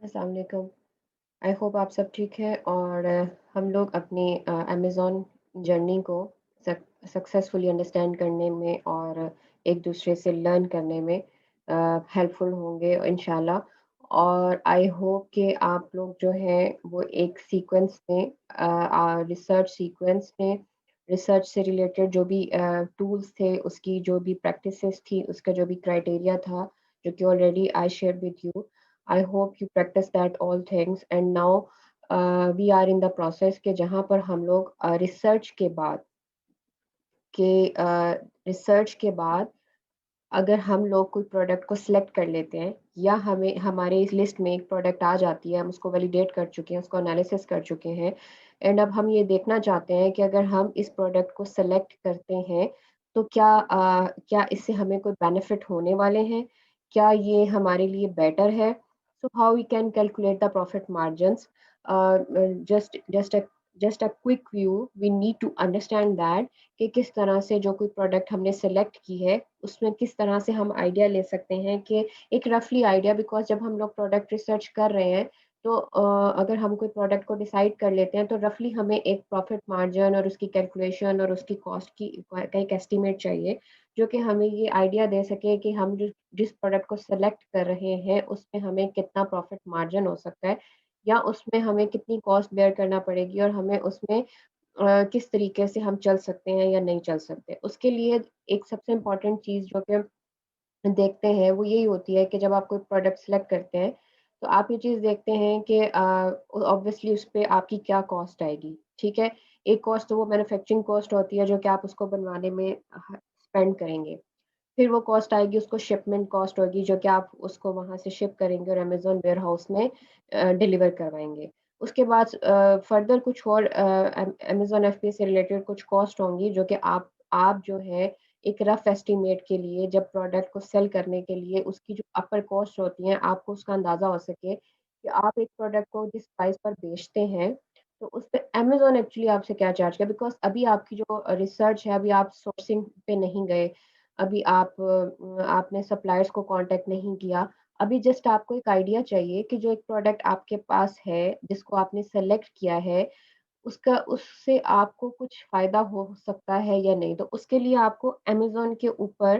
अस्सलाम वालेकुम। I hope आप सब ठीक हैं और हम लोग अपनी अमेज़न जर्नी को सक्सेसफुली अंडरस्टैंड करने में और एक दूसरे से लर्न करने में हेल्पफुल होंगे इंशाल्लाह। और आई होप कि आप लोग जो हैं वो एक सीक्वेंस में रिसर्च सीक्वेंस में रिसर्च से रिलेटेड जो भी टूल्स थे, उसकी जो भी प्रैक्टिसेस थी, उसका जो भी क्राइटेरिया था, जो कि already I shared with you. I hope you practice that all things and now we are in the process के जहाँ पर हम लोग रिसर्च के बाद अगर हम लोग कोई प्रोडक्ट को सिलेक्ट कर लेते हैं या हमें हमारे इस लिस्ट में एक प्रोडक्ट आ जाती है, हम उसको वैलिडेट कर चुके हैं, उसको एनालिसिस कर चुके हैं एंड अब हम ये देखना चाहते हैं कि अगर हम इस प्रोडक्ट को सेलेक्ट करते हैं तो क्या इससे हमें कोई बेनिफिट होने वाले हैं? क्या ये हमारे लिए बेटर है? So how we can calculate the profit margins? Just a quick view, we need to understand that कि किस तरह से जो कोई प्रोडक्ट हमने सेलेक्ट की है, उसमें किस तरह से हम आइडिया ले सकते हैं कि एक रफली आइडिया, बिकॉज़ जब हम लोग प्रोडक्ट रिसर्च कर रहे हैं, तो अगर हम कोई प्रोडक्ट को डिसाइड कर लेते हैं, तो रफली हमें एक प्रॉफिट मार्जिन और उसकी कैलकुलेशन और उसकी कॉस्ट की का एक एस्टीमेट चाहिए, जो कि हमें ये आइडिया दे सके कि हम जिस प्रोडक्ट को सेलेक्ट कर रहे हैं, उसमें हमें कितना प्रॉफिट मार्जिन हो सकता है या उसमें हमें कितनी कॉस्ट बेयर करना पड़ेगी और हमें उसमें किस तरीके से हम चल सकते हैं या नहीं चल सकते। उसके लिए एक सबसे इम्पोर्टेंट चीज़ जो कि देखते हैं, वो यही होती है कि जब आप कोई प्रोडक्ट सेलेक्ट करते हैं, तो आप ये चीज़ देखते हैं कि ऑब्वियसली उस पे आपकी क्या कॉस्ट आएगी, ठीक है? एक कॉस्ट तो वो मैन्युफैक्चरिंग कॉस्ट होती है जो कि आप उसको बनवाने में स्पेंड करेंगे। फिर वो कॉस्ट आएगी, उसको शिपमेंट कॉस्ट होगी जो कि आप उसको वहाँ से शिप करेंगे और अमेज़न वेयरहाउस में डिलीवर करवाएँगे। उसके बाद फर्दर कुछ और अमेज़न एफबीओ से रिलेटेड कुछ कॉस्ट होंगी जो कि आप जो है एक रफ एस्टीमेट के लिए जब प्रोडक्ट को सेल करने के लिए उसकी जो अपर कॉस्ट होती हैं, आपको उसका अंदाज़ा हो सके कि आप एक प्रोडक्ट को जिस प्राइस पर बेचते हैं, तो उस पे अमेज़न एक्चुअली आपसे क्या चार्ज करे, बिकॉज़ अभी आपकी जो रिसर्च है, अभी आप सोर्सिंग पे नहीं गए, अभी आपने सप्लायर्स को कॉन्टैक्ट नहीं किया। अभी जस्ट आपको एक आइडिया चाहिए कि जो एक प्रोडक्ट आपके पास है, जिसको आपने सेलेक्ट किया है, उससे आपको कुछ फ़ायदा हो सकता है या नहीं। तो उसके लिए आपको अमेज़न के ऊपर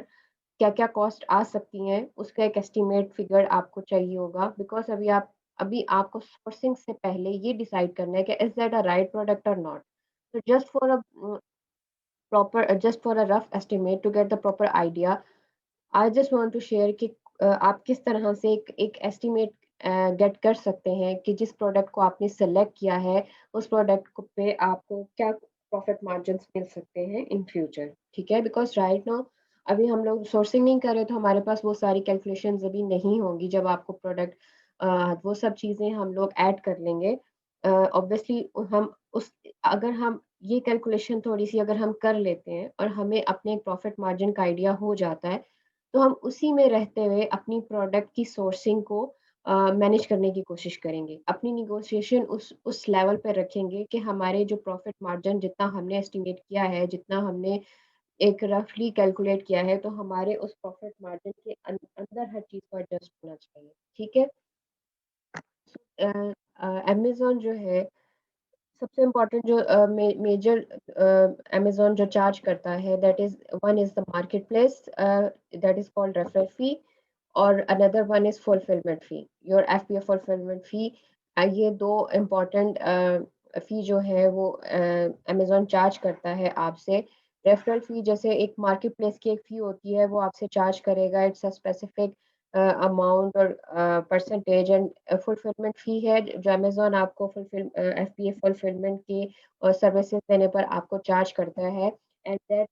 क्या-क्या कॉस्ट आ सकती हैं, उसका एक एस्टीमेट फिगर आपको चाहिए होगा, बिकॉज़ अभी आपको सोर्सिंग से पहले ये डिसाइड करना है कि is that a right product और नॉट। तो just for a rough estimate to get the proper idea, I just want to share कि आप किस तरह से एक एस्टीमेट गेट कर सकते हैं कि जिस प्रोडक्ट को आपने सेलेक्ट किया है, उस प्रोडक्ट को पे आपको क्या प्रॉफिट मार्जिन्स मिल सकते हैं इन फ्यूचर, ठीक है? बिकॉज़ राइट नाउ अभी हम लोग सोर्सिंग नहीं कर रहे, तो हमारे पास वो सारी कैलकुलेशंस अभी नहीं होंगी। जब आपको प्रोडक्ट वो सब चीज़ें हम लोग ऐड कर लेंगे। ऑब्वियसली हम उस अगर हम ये कैलकुलेशन थोड़ी-सी अगर हम कर लेते हैं और हमें अपने प्रॉफिट मार्जिन का आइडिया हो जाता है, तो हम उसी में रहते हुए अपनी प्रोडक्ट की सोर्सिंग को मैनेज करने की कोशिश करेंगे। अपनी नेगोशिएशन उस लेवल पे रखेंगे कि हमारे जो प्रॉफिट मार्जिन जितना हमने एस्टिमेट किया है, जितना हमने एक रफली कैलकुलेट किया है, तो हमारे उस प्रॉफिट मार्जिन के अंदर हर चीज़ को एडजस्ट होना चाहिए, ठीक है? अ अमेज़न जो है सबसे इम्पोर्टेंट जो मेजर अमेज़न जो चार्ज करता है, that is one is the market place that is called referral fee और another one is fulfilment fee, your FPO fulfilment fee. ये 2 इम्पोर्टेंट फी जो है वो अमेज़न चार्ज करता है आपसे। रेफरल फी जैसे एक मार्केट प्लेस की एक फी होती है, वो आपसे चार्ज करेगा, इट्स अ स्पेसिफिक अमाउंट और परसेंटेज एंड फुलफिलमेंट फी है जो अमेज़न आपको एफबीए फुलफिलमेंट की सर्विसेज़ देने पर आपको चार्ज करता है एंड दैट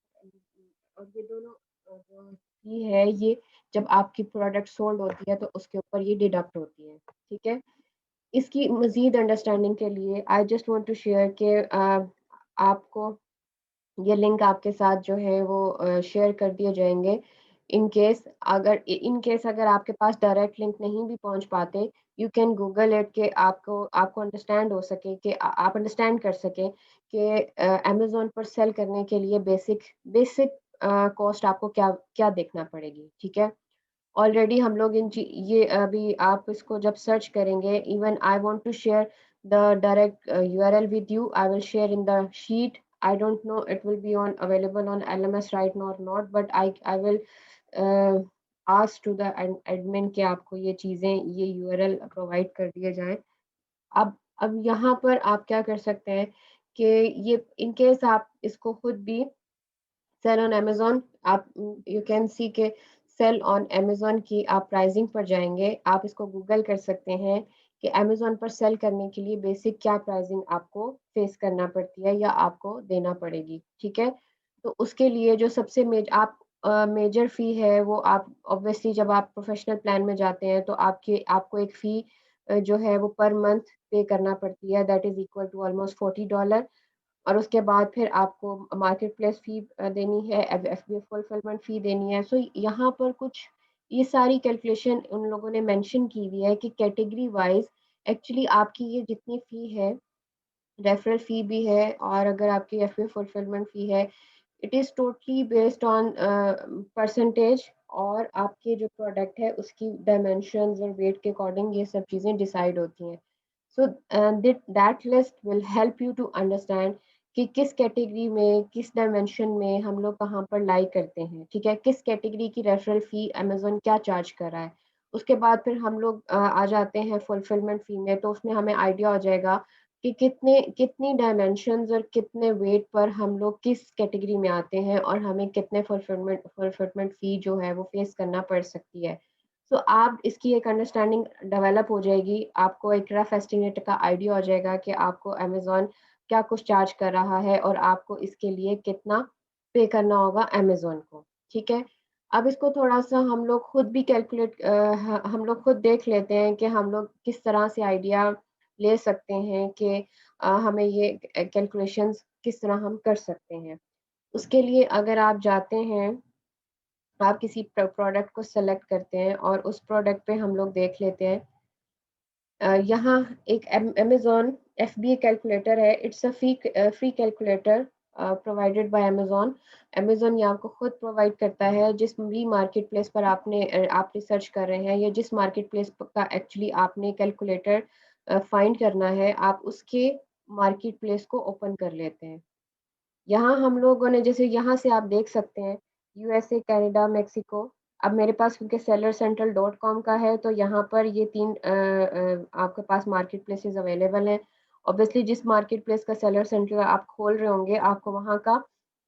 और ये दोनों जो फी है ये जब आपकी प्रोडक्ट सोल्ड होती है तो उसके ऊपर ये डिडक्ट होती है, ठीक है? इसकी मज़ीद अंडरस्टैंडिंग के लिए I just want to share कि आपको ये लिंक आपके साथ जो है वो शेयर कर दिए जाएँगे। इन केस अगर आपके पास डायरेक्ट लिंक नहीं भी पहुँच पाते, यू कैन गूगल इट कि आपको आपको अंडरस्टैंड हो सके कि आप अंडरस्टैंड कर सकें कि अमेज़न पर सेल करने के लिए बेसिक बेसिक कॉस्ट आपको क्या क्या देखना पड़ेगी, ठीक है? ऑलरेडी हम लोग ये अभी आप इसको जब सर्च करेंगे, even I want to share the direct URL with you, I will share in the sheet. I don't know it will be on available on LMS right now और not, but I will ask to the admin कि आपको ये चीज़ें, ये URL provide कर दिए जाएँ। अब यहाँ पर आप क्या कर सकते हैं कि ये इन केस आप इसको खुद भी सेल ऑन अमेज़न, आप यू कैन सी के सेल ऑन अमेज़न की आप प्राइसिंग पर जाएँगे, आप इसको गूगल कर सकते हैं कि अमेज़न पर सेल करने के लिए बेसिक क्या प्राइसिंग आपको फेस करना पड़ती है या आपको देना पड़ेगी, ठीक है? तो उसके लिए जो सबसे मेजर फ़ी है वो आप ऑब्वियसली जब आप प्रोफ़ेशनल प्लान में जाते हैं तो आपको एक फ़ी जो है वो पर मंथ पे करना पड़ती है, that is equal to almost $40। और उसके बाद फिर आपको मार्केट प्लेस फ़ी देनी है, एफबीए फुलफिलमेंट फ़ी देनी है। सो यहाँ पर कुछ ये सारी कैलकुलेशन उन लोगों ने मेंशन की हुई है कि कैटेगरी वाइज़ एक्चुअली आपकी ये जितनी फ़ी है, रेफरल फ़ी भी है और अगर आपकी एफबीए फुलफिलमेंट फ़ी है, it is totally based on percentage और आपके जो प्रोडक्ट है उसकी डायमेंशंस और वेट के अकॉर्डिंग ये सब चीज़ें डिसाइड होती हैं। So that list will help you to understand कि किस कैटेगरी में, किस डायमेंशन में हम लोग कहाँ पर लाई करते हैं, ठीक है? किस कैटेगरी की रेफरल फ़ी अमेज़न क्या चार्ज कर रहा है। उसके बाद फिर हम लोग आ जाते हैं फुलफिलमेंट फ़ी में, तो उसमें हमें आइडिया हो जाएगा कि कितनी डायमेंशंस और कितने वेट पर हम लोग किस कैटेगरी में आते हैं और हमें कितने फुलफिलमेंट फ़ी जो है वो फेस करना पड़ सकती है। सो आप इसकी एक अंडरस्टैंडिंग डेवलप हो जाएगी, आपको एक रफ एस्टिमेट का आइडिया हो जाएगा कि आपको अमेज़न क्या कुछ चार्ज कर रहा है और आपको इसके लिए कितना पे करना होगा अमेज़न को, ठीक है? अब इसको थोड़ा-सा हम लोग खुद भी हम लोग खुद देख लेते हैं कि हम लोग किस तरह से आइडिया ले सकते हैं कि हमें ये कैलकुलेशंस किस तरह हम कर सकते हैं। उसके लिए अगर आप जाते हैं, आप किसी प्रोडक्ट को सेलेक्ट करते हैं और उस प्रोडक्ट पे हम लोग देख लेते हैं, यहाँ एक अमेज़न एफबीए कैलकुलेटर है, it's a free calculator provided by Amazon. Amazon ये आपको खुद प्रोवाइड करता है, जिस भी मार्केट प्लेस पर आप रिसर्च कर रहे हैं या जिस मार्केट प्लेस का एक्चुअली आपने कैलकुलेटर फाइंड करना है, आप उसके मार्केट प्लेस को ओपन कर लेते हैं। यहाँ हम लोगों ने जैसे यहाँ से आप देख सकते हैं यूएसए, कनाडा, मेक्सिको। अब मेरे पास क्योंकि sellercentrale.com का है तो यहाँ पर ये 3 आपके पास मार्केट प्लेसेस अवेलेबल हैं। ऑब्वियसली जिस मार्केट प्लेस का सेलर सेंट्रल आप खोल रहे होंगे, आपको वहाँ का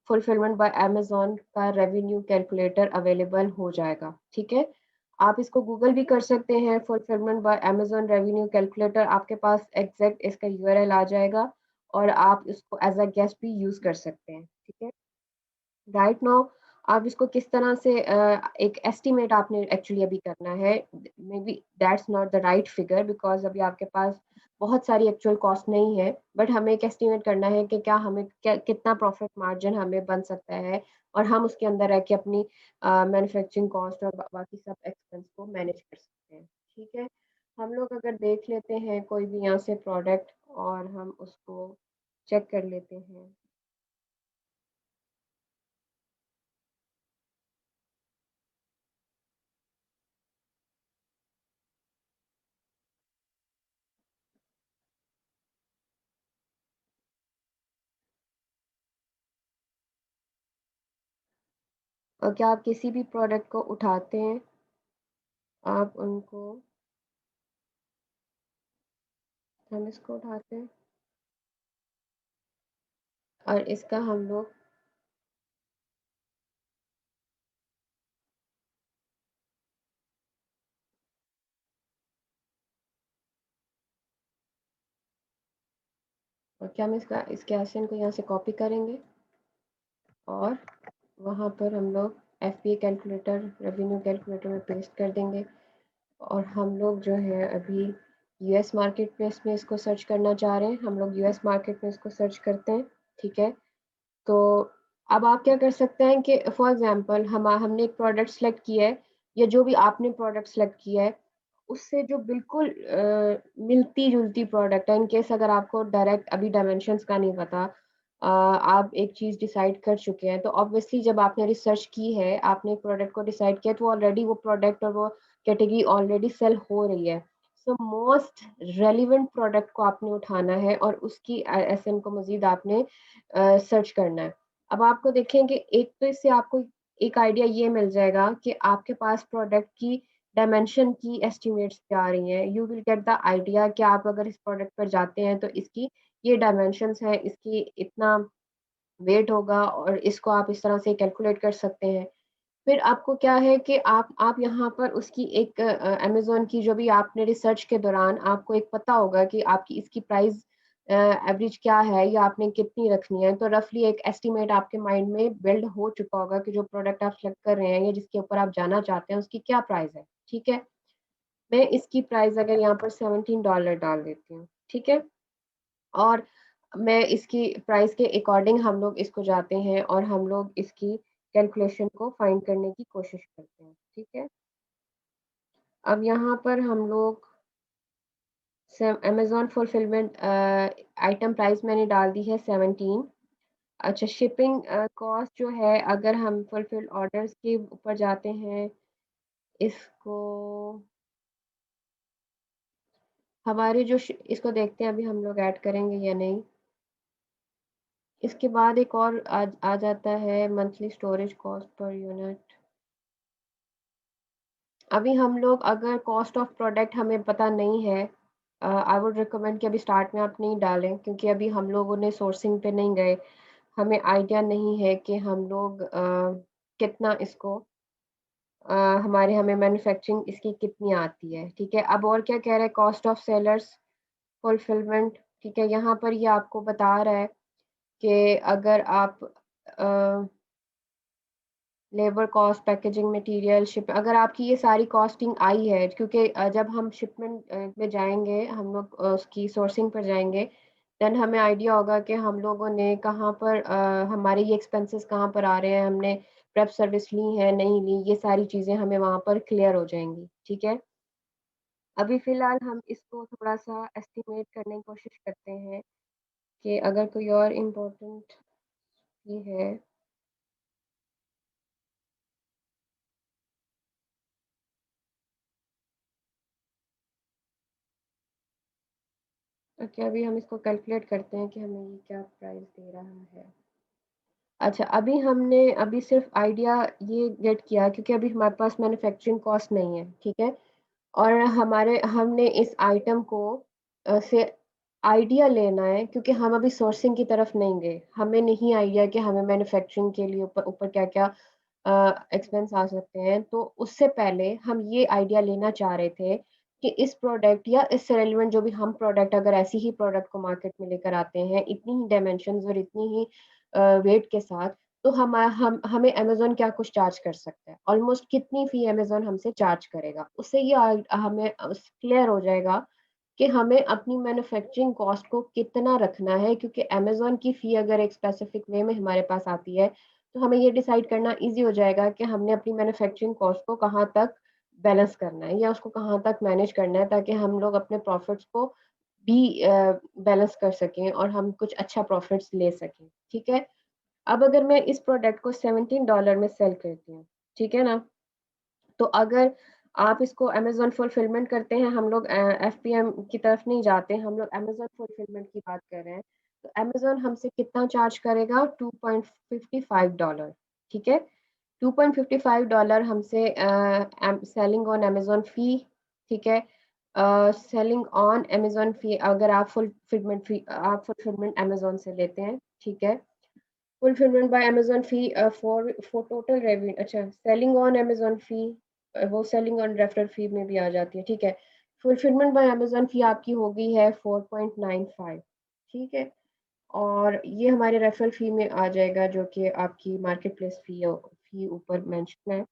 फुलफिलमेंट बाय अमेज़न का रेवेन्यू कैलकुलेटर अवेलेबल हो जाएगा, ठीक है? आप इसको गूगल भी कर सकते हैं, fulfilment bye Amazon revenue calculator, आपके पास एग्ज़ैक्ट इसका यूआरएल आ जाएगा और आप इसको एज़ अ गेस्ट भी यूज़ कर सकते हैं, ठीक है? राइट नाउ आप इसको किस तरह से एक एस्टीमेट आपने एक्चुअली अभी करना है, may be that's not the right figure because अभी आपके पास बहुत सारी एक्चुअल कॉस्ट नहीं है, बट हमें एक एस्टीमेट करना है कि क्या कितना प्रॉफिट मार्जिन हमें बन सकता है और हम उसके अंदर रह के अपनी मैन्युफैक्चरिंग कॉस्ट और बाकी सब एक्सपेंस को मैनेज कर सकते हैं, ठीक है? हम लोग अगर देख लेते हैं कोई भी यहाँ से प्रोडक्ट और हम उसको चेक कर लेते हैं। क्या आप किसी भी प्रोडक्ट को उठाते हैं, आप उनको हम इसको उठाते हैं और इसका हम लोग और क्या हम इसके आसिन को यहाँ से कॉपी करेंगे और वहाँ पर हम लोग एफपीए कैलकुलेटर, रेवेन्यू कैलकुलेटर में पेस्ट कर देंगे और हम लोग जो है अभी यूएस मार्केट प्लेस में इसको सर्च करना चाह रहे हैं, हम लोग यूएस मार्केट में इसको सर्च करते हैं, ठीक है? तो अब आप क्या कर सकते हैं कि फॉर एग्जांपल हमने एक प्रोडक्ट सेलेक्ट किया है या जो भी आपने प्रोडक्ट सेलेक्ट किया है, उससे जो बिल्कुल मिलती-जुलती प्रोडक्ट है, इन केस अगर आपको डायरेक्ट अभी डायमेंशंस का नहीं पता, आप एक चीज़ डिसाइड कर चुके हैं, तो ऑब्वियसली जब आपने रिसर्च की है, आपने प्रोडक्ट को डिसाइड किया, तो ऑलरेडी वो प्रोडक्ट और वो कैटेगरी ऑलरेडी सेल हो रही है। सो मोस्ट रेलेवेंट प्रोडक्ट को आपने उठाना है और उसकी एसएन को मज़ीद आपने सर्च करना है। अब आपको देखें कि एक तो इससे आपको एक आइडिया ये मिल जाएगा कि आपके पास प्रोडक्ट की डायमेंशन की एस्टिमेट्स क्या आ रही हैं। You will get the idea कि आप अगर इस प्रोडक्ट पर जाते हैं, तो इसकी ये डायमेंशंस हैं, इसकी इतना वेट होगा और इसको आप इस तरह से कैलकुलेट कर सकते हैं। फिर आपको क्या है कि आप यहाँ पर उसकी एक अमेज़न की जो भी आपने रिसर्च के दौरान आपको एक पता होगा कि आपकी इसकी प्राइस एवरेज क्या है या आपने कितनी रखनी है। तो रफ़ली एक एस्टीमेट आपके माइंड में बिल्ड हो चुका होगा कि जो प्रोडक्ट आप सेलेक्ट कर रहे हैं या जिसके ऊपर आप जाना चाहते हैं, उसकी क्या प्राइस है, ठीक है? मैं इसकी प्राइस अगर यहाँ पर $17 डाल देती हूँ, ठीक है? और मैं इसकी प्राइस के अकॉर्डिंग हम लोग इसको जाते हैं और हम लोग इसकी कैलकुलेशन को फाइंड करने की कोशिश करते हैं, ठीक है? अब यहाँ पर हम लोग अमेज़न फुलफिलमेंट आइटम प्राइस मैंने डाल दी है 17। अच्छा, शिपिंग कॉस्ट जो है, अगर हम फुलफिल ऑर्डर्स के ऊपर जाते हैं, इसको हमारे जो श इसको देखते हैं अभी हम लोग ऐड करेंगे या नहीं। इसके बाद एक और आ जाता है monthly storage cost per unit. अभी हम लोग अगर कॉस्ट ऑफ प्रोडक्ट हमें पता नहीं है, आई वुड रिकमेंड कि अभी स्टार्ट में आप नहीं डालें, क्योंकि अभी हम लोगों ने सोर्सिंग पे नहीं गए। हमें आइडिया नहीं है कि हम लोग कितना इसको हमारे हमें मैन्युफैक्चरिंग इसकी कितनी आती है, ठीक है? अब और क्या कह रहा है, कॉस्ट ऑफ सेलर्स फुलफिलमेंट, ठीक है? यहाँ पर ये आपको बता रहा है कि अगर आप अ labour cost, packaging material, ship अगर आपकी ये सारी कॉस्टिंग आई है, क्योंकि जब हम शिपमेंट में जाएँगे, हम लोग उसकी सोर्सिंग पर जाएँगे, देन हमें आइडिया होगा कि हम लोगों ने कहाँ पर हमारे ये एक्सपेंसेस कहाँ पर आ रहे हैं, हमने प्रेप सर्विस ली है, नहीं ली, ये सारी चीज़ें हमें वहाँ पर क्लियर हो जाएँगी, ठीक है? अभी फ़िलहाल हम इसको थोड़ा-सा एस्टिमेट करने की कोशिश करते हैं कि अगर कोई और इम्पोर्टेंट ये है। ओके, अभी हम इसको कैलकुलेट करते हैं कि हमें ये क्या प्राइस दे रहा है। अच्छा, अभी सिर्फ़ आइडिया ये गेट किया क्योंकि अभी हमारे पास मैन्युफैक्चरिंग कॉस्ट नहीं है, ठीक है? और हमने इस आइटम को से आइडिया लेना है, क्योंकि हम अभी सोर्सिंग की तरफ नहीं गए। हमें नहीं आइडिया कि हमें मैन्युफैक्चरिंग के लिए ऊपर ऊपर क्या-क्या एक्सपेंस आ सकते हैं। तो उससे पहले हम ये आइडिया लेना चाह रहे थे कि इस प्रोडक्ट या इससे रेलेवेंट जो भी हम प्रोडक्ट, अगर ऐसी ही प्रोडक्ट को मार्केट में लेकर आते हैं, इतनी ही डायमेंशंस और इतनी ही वेट के साथ, तो हम हमें अमेज़न क्या कुछ चार्ज कर सकता है। ऑलमोस्ट कितनी फ़ी अमेज़न हमसे चार्ज करेगा। उससे ये हमें क्लियर हो जाएगा कि हमें अपनी मैन्युफैक्चरिंग कॉस्ट को कितना रखना है, क्योंकि अमेज़न की फ़ी अगर एक स्पेसिफ़िक वे में हमारे पास आती है, तो हमें ये डिसाइड करना ईज़ी हो जाएगा कि हमने अपनी मैन्युफैक्चरिंग कॉस्ट को कहाँ तक बैलेंस करना है या उसको कहाँ तक मैनेज करना है, ताकि हम लोग अपने प्रॉफ़िट्स को भी बैलेंस कर सकें और हम कुछ अच्छा प्रॉफ़िट्स ले सकें, ठीक है? अब अगर मैं इस प्रोडक्ट को $17 में सेल करती हूँ, ठीक है ना? तो अगर आप इसको अमेज़न फुलफिलमेंट करते हैं, हम लोग एफपीएम की तरफ नहीं जाते, हम लोग अमेज़न फुलफिलमेंट की बात कर रहे हैं। तो अमेज़न हमसे कितना चार्ज करेगा? $2.55, ठीक है? $2.55 हमसे सेलिंग ऑन अमेज़न फ़ी, ठीक है? सेलिंग ऑन अमेज़न फ़ी, अगर आप फुलफिलमेंट अमेज़न से लेते हैं, ठीक है? Fulfilment bye Amazon fee for total revenue, अच्छा, सेलिंग ऑन अमेज़न फ़ी, वो सेलिंग ऑन रेफरल फ़ी में भी आ जाती है, ठीक है। फुलफिलमेंट बाय अमेज़न फ़ी आपकी हो गई है 4.95, ठीक है। और ये हमारे रेफरल फ़ी में आ जाएगा, जो कि आपकी मार्केट प्लेस फ़ी ऊपर मेंशन है।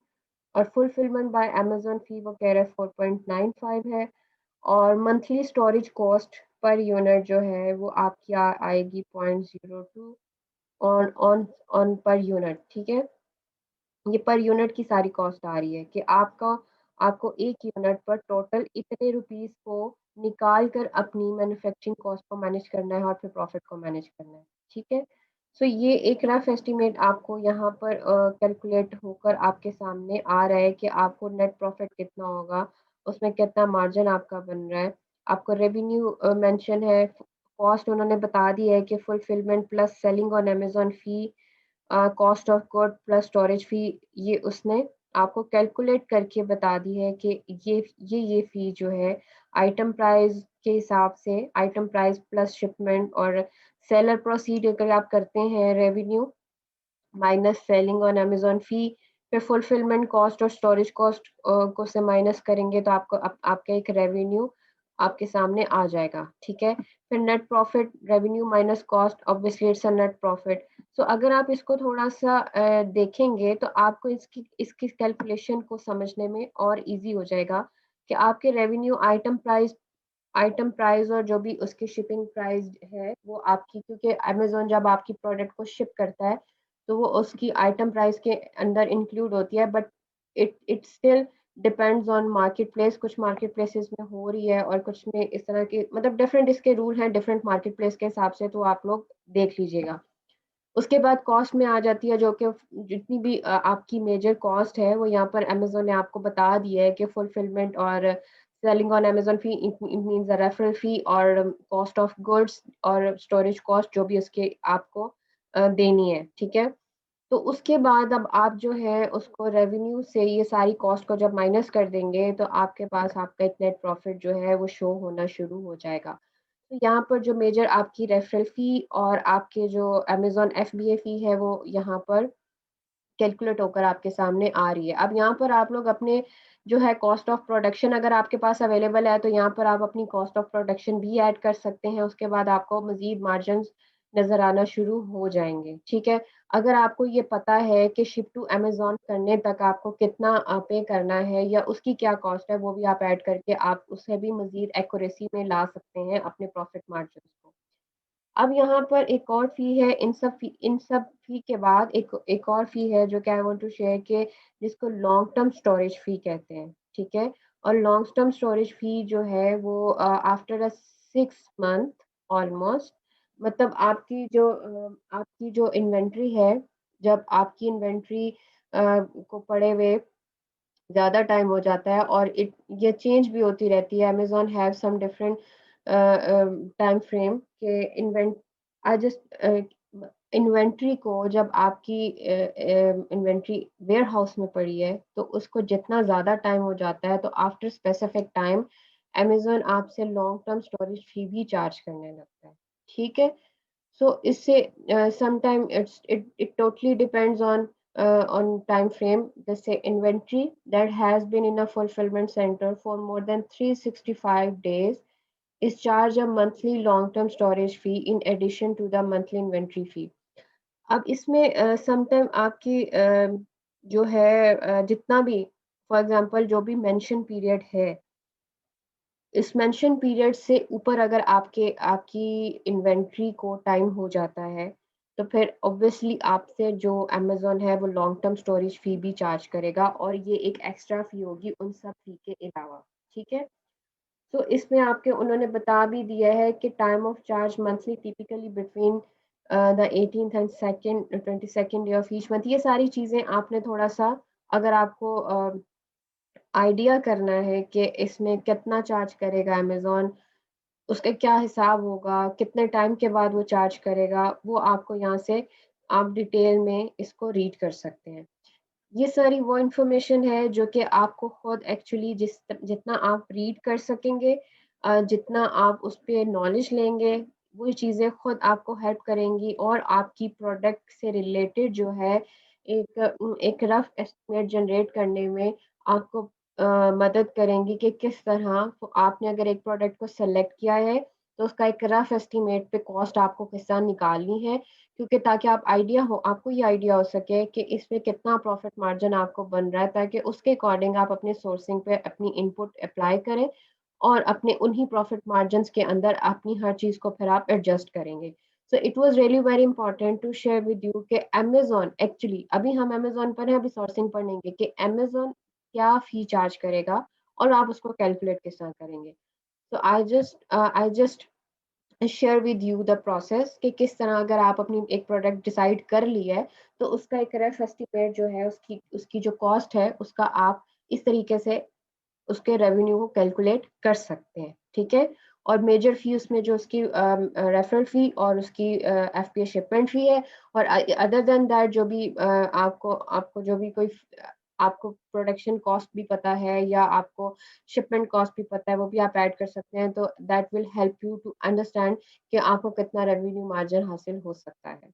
और फुलफिलमेंट बाय अमेज़न फ़ी वो कह रहा है 4.95 है। और monthly storage cost per unit जो है वो आपकी आएगी 0.02 on on on per unit, ठीक है? ये पर यूनिट की सारी कॉस्ट आ रही है कि आपको 1 यूनिट पर टोटल इतने रुपीज़ को निकाल कर अपनी मैन्युफैक्चरिंग कॉस्ट को मैनेज करना है और फिर प्रॉफिट को मैनेज करना है, ठीक है? सो ये एक रफ एस्टिमेट आपको यहाँ पर कैलकुलेट होकर आपके सामने आ रहा है कि आपको नेट प्रॉफिट कितना होगा, उसमें कितना मार्जिन आपका बन रहा है। आपको रेवेन्यू मेंशन है, कॉस्ट उन्होंने बता दी है कि fulfilment plus selling on Amazon fee, cost of good plus storage fee, ये उसने आपको कैलकुलेट करके बता दी है कि ये फी जो है आइटम प्राइस के हिसाब से, आइटम प्राइस प्लस शिपमेंट और सेलर प्रोसीड अगर आप करते हैं revenue minus selling on Amazon fee, फिर फुलफिलमेंट कॉस्ट और स्टोरेज कॉस्ट को से माइनस करेंगे तो आपको आपका एक रेवेन्यू आपके सामने आ जाएगा, ठीक है? फिर net profit revenue minus cost obviously it's a net profit. So अगर आप इसको थोड़ा-सा देखेंगे तो आपको इसकी इसकी कैलकुलेशन को समझने में और ईज़ी हो जाएगा कि आपके रेवेन्यू आइटम प्राइस और जो भी उसकी शिपिंग प्राइस है वो आपकी, क्योंकि अमेज़न जब आपकी प्रोडक्ट को शिप करता है तो वो उसकी आइटम प्राइस के अंदर इंक्लूड होती है, but it still depends on market place. कुछ मार्केट प्लेसेस में हो रही है और कुछ में इस तरह के, मतलब डिफरेंट इसके रूल हैं डिफरेंट मार्केट प्लेस के हिसाब से, तो आप लोग देख लीजिएगा। उसके बाद कॉस्ट में आ जाती है जो कि जितनी भी आपकी मेजर कॉस्ट है वो यहाँ पर अमेज़न ने आपको बता दी है कि फुलफिलमेंट और selling on Amazon fee, it means the referral fee और कॉस्ट ऑफ गुड्स और स्टोरेज कॉस्ट जो भी उसके आपको देनी है, ठीक है? तो उसके बाद अब आप जो है उसको रेवेन्यू से ये सारी कॉस्ट को जब माइनस कर देंगे तो आपके पास आपका एक नेट प्रॉफिट जो है वो शो होना शुरू हो जाएगा। तो यहाँ पर जो मेजर आपकी रेफरल फ़ी और आपके जो अमेज़न एफबीए फ़ी है वो यहाँ पर कैलकुलेट होकर आपके सामने आ रही है। अब यहाँ पर आप लोग अपने जो है कॉस्ट ऑफ प्रोडक्शन अगर आपके पास अवेलेबल है तो यहाँ पर आप अपनी कॉस्ट ऑफ प्रोडक्शन भी ऐड कर सकते हैं। उसके बाद आपको मज़ीद मार्जिन्स नज़र आना शुरू हो जाएँगे, ठीक है? अगर आपको ये पता है कि शिप टू अमेज़न करने तक आपको कितना पे करना है या उसकी क्या कॉस्ट है, वो भी आप ऐड करके आप उसे भी मज़ीद एक्यूरेसी में ला सकते हैं अपने प्रॉफिट मार्जिन्स को। अब यहाँ पर एक और फ़ी है, इन सब फ़ी के बाद एक एक और फ़ी है जो कि आई वांट टू शेयर कि जिसको लॉन्ग टर्म स्टोरेज फ़ी कहते हैं, ठीक है? और लॉन्ग टर्म स्टोरेज फ़ी जो है वो आफ्टर 6 मंथ ऑलमोस्ट, मतलब आपकी जो इन्वेंटरी है, जब आपकी इन्वेंटरी को पड़े हुए ज़्यादा टाइम हो जाता है और इट ये चेंज भी होती रहती है। Amazon have some different time frame के आई जस्ट इन्वेंटरी को जब आपकी इन्वेंटरी वेयरहाउस में पड़ी है, तो उसको जितना ज़्यादा टाइम हो जाता है, तो आफ्टर स्पेसिफिक टाइम अमेज़न आपसे लॉन्ग टर्म स्टोरेज फी भी चार्ज करने लगता है। ठीक है? So इससे sometime it totally depends on time frame. Let's say inventory that has been in a fulfillment center for more than 365 days is charged a monthly long-term storage fee in addition to the monthly inventory fee. अब इसमें sometime आपकी जो है जितना भी for example जो भी mention period है, इस मेंशन पीरियड से ऊपर अगर आपकी इन्वेंटरी को टाइम हो जाता है, तो फिर ऑब्वियसली आपसे जो अमेज़न है वो लॉन्ग टर्म स्टोरेज फ़ी भी चार्ज करेगा और ये एक एक्स्ट्रा फ़ी होगी उन सब फ़ी के अलावा, ठीक है? तो इसमें आपके उन्होंने बता भी दिया है कि time of charge monthly typically between the 18th and 22nd day of each month. ये सारी चीज़ें आपने थोड़ा-सा अगर आपको आइडिया करना है कि इसमें कितना चार्ज करेगा अमेज़न, उसका क्या हिसाब होगा, कितने टाइम के बाद वो चार्ज करेगा, वो आपको यहाँ से आप डिटेल में इसको रीड कर सकते हैं। ये सारी वो इन्फॉर्मेशन है जो कि आपको खुद एक्चुअली जितना आप रीड कर सकेंगे, जितना आप उस पे नॉलेज लेंगे, वो चीज़ें खुद आपको हेल्प करेंगी और आपकी प्रोडक्ट से रिलेटेड जो है एक रफ एस्टिमेट जनरेट करने में आपको मदद करेंगी कि किस तरह, तो आपने अगर एक प्रोडक्ट को सेलेक्ट किया है, तो उसका एक रफ एस्टिमेट पे कॉस्ट आपको किस तरह निकालनी है, क्योंकि ताकि आपको ये आइडिया हो सके कि इसमें कितना प्रॉफिट मार्जिन आपको बन रहा है, ताकि उसके अकॉर्डिंग आप अपने सोर्सिंग पे अपनी इनपुट अप्लाई करें और अपने उन्हीं प्रॉफिट मार्जिन्स के अंदर अपनी हर चीज़ को फिर आप एडजस्ट करेंगे। So it was really very important to share with you कि अमेज़न एक्चुअली अभी हम अमेज़न पर हैं, अभी सोर्सिंग पर नहीं है कि अमेज़न क्या फ़ी चार्ज करेगा और आप उसको कैलकुलेट किस तरह करेंगे। So I just share with you the process कि किस तरह अगर आप अपनी एक प्रोडक्ट डिसाइड कर ली है, तो उसका एक रफ एस्टिमेट जो है उसकी उसकी जो कॉस्ट है, उसका आप इस तरीके से उसके रेवेन्यू को कैलकुलेट कर सकते हैं, ठीक है? और मेजर फी उसमें जो उसकी रेफरल फी और उसकी एफपीए शिपमेंट फी है और अदर देन दैट जो भी आपको आपको जो भी कोई आपको प्रोडक्शन कॉस्ट भी पता है या आपको शिपमेंट कॉस्ट भी पता है, वो भी आप ऐड कर सकते हैं, तो that will help you to understand कि आपको कितना रेवेन्यू मार्जिन हासिल हो सकता है।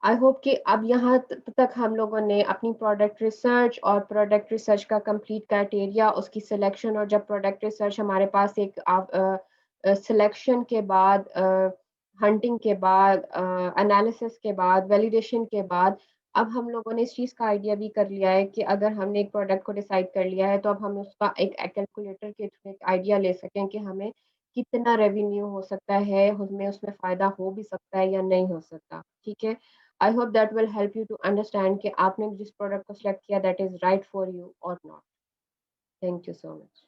आई होप कि अब यहाँ तक हम लोगों ने अपनी प्रोडक्ट रिसर्च और प्रोडक्ट रिसर्च का कंप्लीट क्राइटेरिया, उसकी सिलेक्शन, और जब प्रोडक्ट रिसर्च हमारे पास एक सिलेक्शन के बाद, हंटिंग के बाद, एनालिसिस के बाद, वैलिडेशन के बाद, अब हम लोगों ने इस चीज़ का आइडिया भी कर लिया है कि अगर हमने एक प्रोडक्ट को डिसाइड कर लिया है, तो अब हम उसका एक कैलकुलेटर के थ्रू एक आइडिया ले सकें कि हमें कितना रेवेन्यू हो सकता है, हमें उसमें फ़ायदा हो भी सकता है या नहीं हो सकता, ठीक है? I hope that will help you to understand कि आपने जिस प्रोडक्ट को सिलेक्ट किया that is right for you or not. Thank you so much.